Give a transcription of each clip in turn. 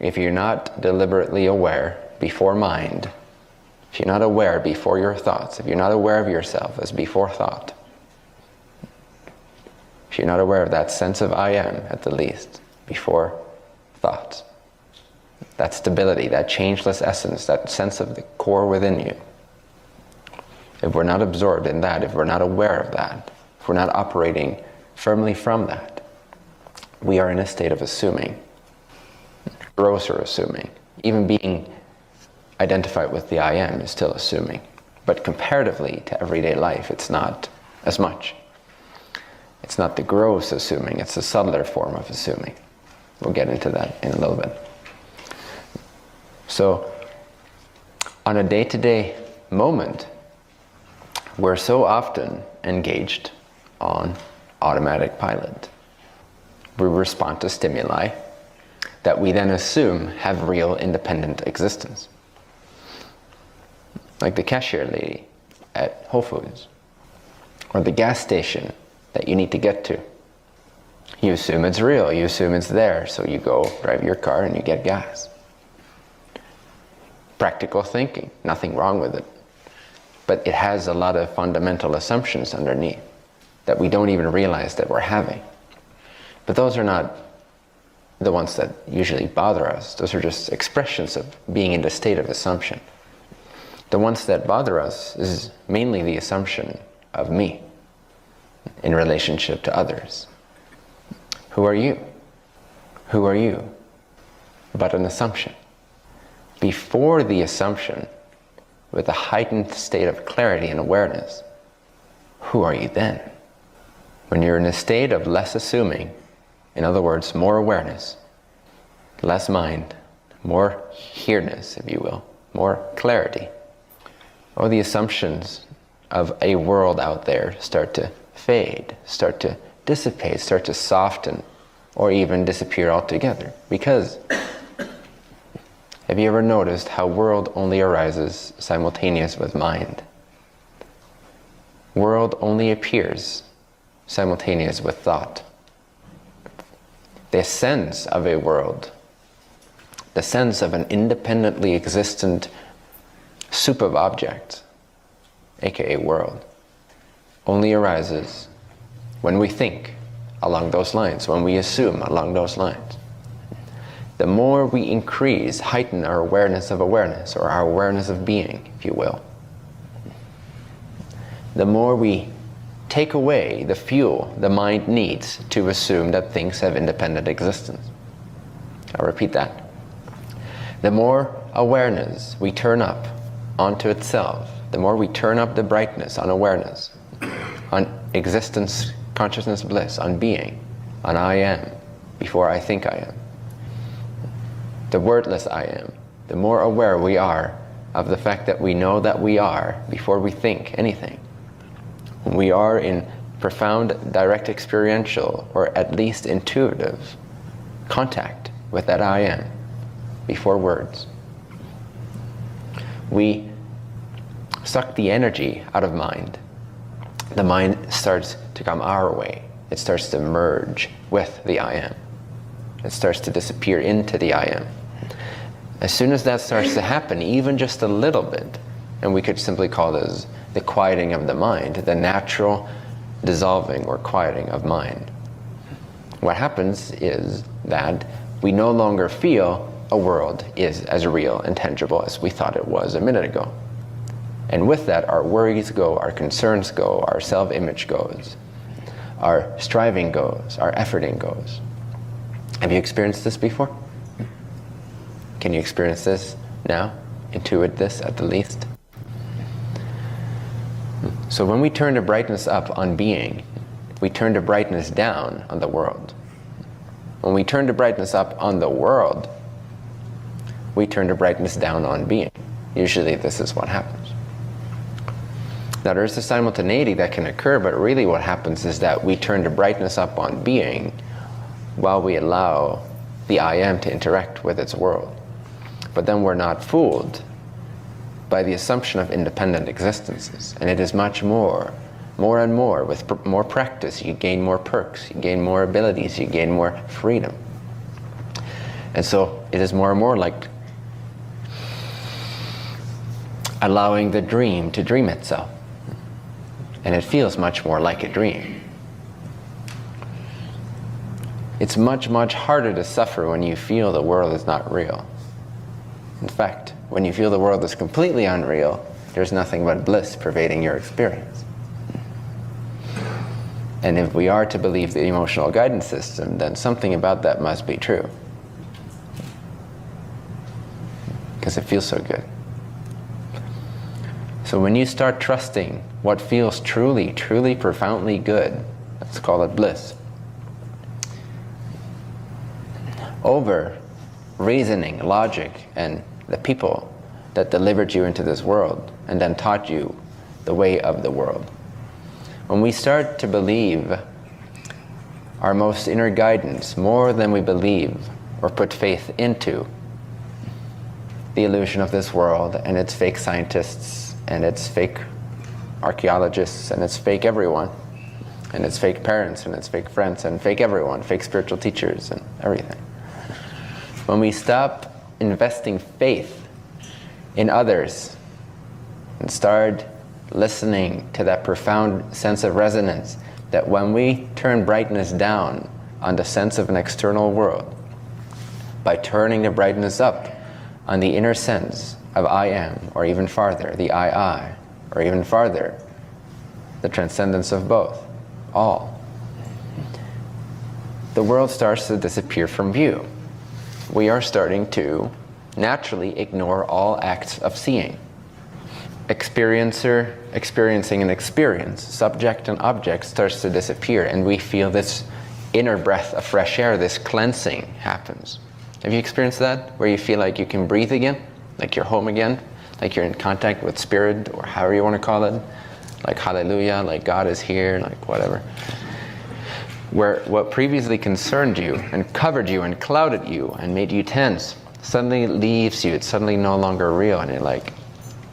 if you're not deliberately aware before mind, if you're not aware before your thoughts, if you're not aware of yourself as before thought, if you're not aware of that sense of I am, at the least, before thoughts, that stability, that changeless essence, that sense of the core within you, if we're not absorbed in that, if we're not aware of that, if we're not operating firmly from that, we are in a state of assuming, grosser assuming. Even being identified with the I am is still assuming. But comparatively to everyday life, it's not as much. It's not the gross assuming, it's a subtler form of assuming. We'll get into that in a little bit. So, on a day-to-day moment, we're so often engaged on automatic pilot. We respond to stimuli that we then assume have real independent existence. Like the cashier lady at Whole Foods, or the gas station that you need to get to. You assume it's real, you assume it's there, so you go drive your car and you get gas. Practical thinking, nothing wrong with it. But it has a lot of fundamental assumptions underneath that we don't even realize that we're having. But those are not the ones that usually bother us. Those are just expressions of being in the state of assumption. The ones that bother us is mainly the assumption of me in relationship to others. Who are you? Who are you? But an assumption. Before the assumption, with a heightened state of clarity and awareness, who are you then? When you're in a state of less assuming, in other words, more awareness, less mind, more here-ness, if you will, more clarity, all the assumptions of a world out there start to fade, start to dissipate, start to soften, or even disappear altogether. Because, have you ever noticed how world only arises simultaneous with mind? World only appears simultaneous with thought. The sense of a world, the sense of an independently existent soup of objects, aka world, only arises when we think along those lines, when we assume along those lines. The more we increase, heighten our awareness, or our awareness of being, if you will, the more we take away the fuel the mind needs to assume that things have independent existence. I'll repeat that. The more awareness we turn up onto itself, the more we turn up the brightness on awareness, on existence, consciousness, bliss, on being, on I am, before I think I am, the wordless I am, the more aware we are of the fact that we know that we are before we think anything. When we are in profound direct experiential, or at least intuitive, contact with that I am before words, we suck the energy out of mind. The mind starts to come our way. It starts to merge with the I am. It starts to disappear into the I am. As soon as that starts to happen, even just a little bit, and we could simply call this the quieting of the mind, the natural dissolving or quieting of mind, what happens is that we no longer feel a world is as real and tangible as we thought it was a minute ago. And with that, our worries go, our concerns go, our self-image goes, our striving goes, our efforting goes. Have you experienced this before? Can you experience this now? Intuit this at the least? So when we turn the brightness up on being, we turn the brightness down on the world. When we turn the brightness up on the world, we turn the brightness down on being. Usually this is what happens. Now there's a simultaneity that can occur, but really what happens is that we turn the brightness up on being while we allow the I am to interact with its world. But then we're not fooled by the assumption of independent existences. And it is much more and more. With more practice, you gain more perks, you gain more abilities, you gain more freedom. And so it is more and more like allowing the dream to dream itself. And it feels much more like a dream. It's much, much harder to suffer when you feel the world is not real. In fact, when you feel the world is completely unreal, there's nothing but bliss pervading your experience. And if we are to believe the emotional guidance system, then something about that must be true. Because it feels so good. So when you start trusting what feels truly, truly profoundly good, let's call it bliss, over reasoning, logic, and the people that delivered you into this world and then taught you the way of the world. When we start to believe our most inner guidance more than we believe or put faith into the illusion of this world and its fake scientists and its fake archaeologists and its fake everyone and its fake parents and its fake friends and fake everyone, fake spiritual teachers and everything. When we stop investing faith in others and start listening to that profound sense of resonance, that when we turn brightness down on the sense of an external world, by turning the brightness up on the inner sense of I am, or even farther, the I, or even farther, the transcendence of both, all, the world starts to disappear from view. We are starting to naturally ignore all acts of seeing. Experiencer experiencing an experience, subject and object starts to disappear, and we feel this inner breath of fresh air, this cleansing happens. Have you experienced that? Where you feel like you can breathe again? Like you're home again? Like you're in contact with spirit, or however you want to call it? Like hallelujah, like God is here, like whatever. Where what previously concerned you and covered you and clouded you and made you tense suddenly leaves you. It's suddenly no longer real, and you're like,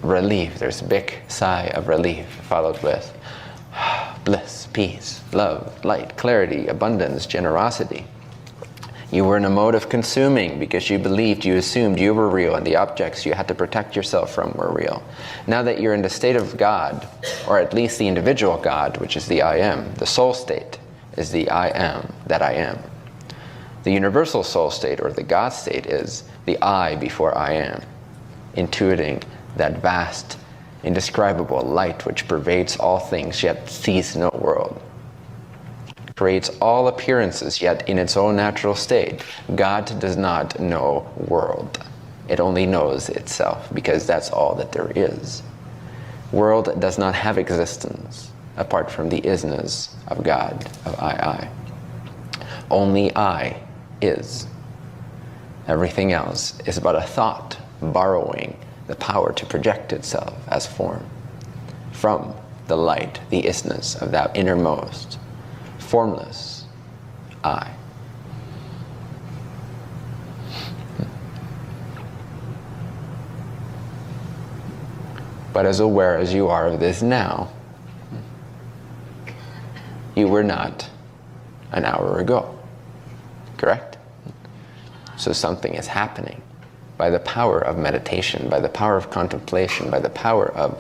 relief. There's a big sigh of relief followed with bliss, peace, love, light, clarity, abundance, generosity. You were in a mode of consuming because you believed, you assumed you were real, and the objects you had to protect yourself from were real. Now that you're in the state of God, or at least the individual God, which is the I am, the soul state is the I am that I am. The universal soul state, or the God state, is the I before I am, intuiting that vast, indescribable light which pervades all things yet sees no world, creates all appearances yet in its own natural state. God does not know world. It only knows itself, because that's all that there is. World does not have existence apart from the isness of God, of I. Only I is. Everything else is but a thought borrowing the power to project itself as form from the light, the isness of that innermost, formless I. But as aware as you are of this now, you were not an hour ago, correct? So something is happening by the power of meditation, by the power of contemplation, by the power of,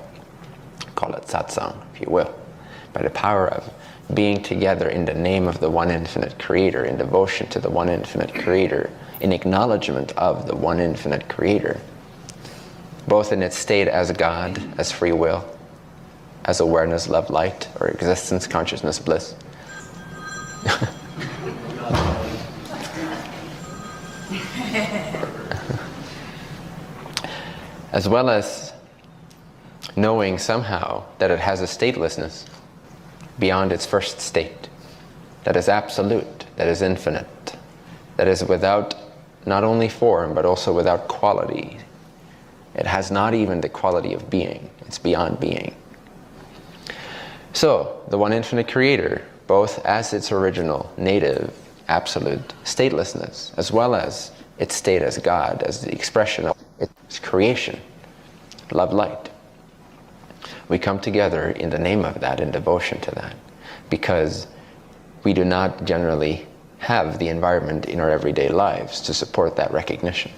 call it satsang, if you will, by the power of being together in the name of the one infinite creator, in devotion to the one infinite creator, in acknowledgement of the one infinite creator, both in its state as God, as free will, as awareness, love, light, or existence, consciousness, bliss. As well as knowing somehow that it has a statelessness beyond its first state, that is absolute, that is infinite, that is without not only form but also without quality. It has not even the quality of being, it's beyond being. So, the one infinite creator, both as its original, native, absolute statelessness, as well as its state as God, as the expression of its creation, love, light. We come together in the name of that, in devotion to that, because we do not generally have the environment in our everyday lives to support that recognition.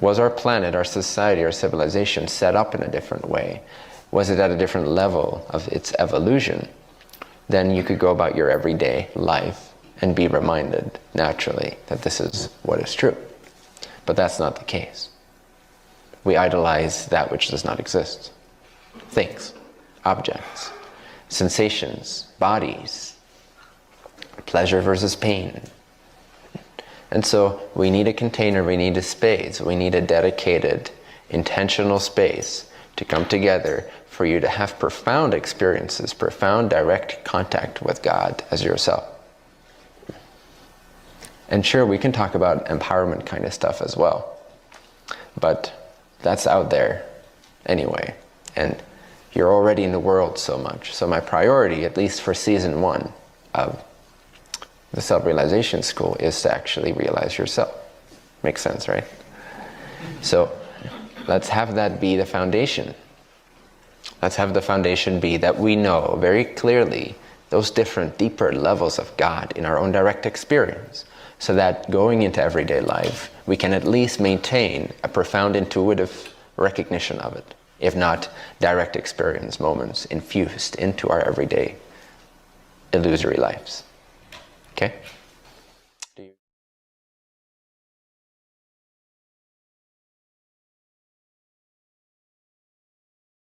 Was our planet, our society, our civilization set up in a different way? Was it at a different level of its evolution? Then you could go about your everyday life and be reminded naturally that this is what is true. But that's not the case. We idolize that which does not exist. Things, objects, sensations, bodies, pleasure versus pain. And so we need a container, we need a space, we need a dedicated, intentional space to come together for you to have profound experiences, profound direct contact with God as yourself. And sure, we can talk about empowerment kind of stuff as well, but that's out there anyway, and you're already in the world so much. So my priority, at least for season 1 of the Self-Realization School, is to actually realize yourself. Makes sense, right? So let's have that be the foundation. Let's have the foundation be that we know very clearly those different, deeper levels of God in our own direct experience, so that going into everyday life, we can at least maintain a profound intuitive recognition of it, if not direct experience moments infused into our everyday illusory lives. Okay?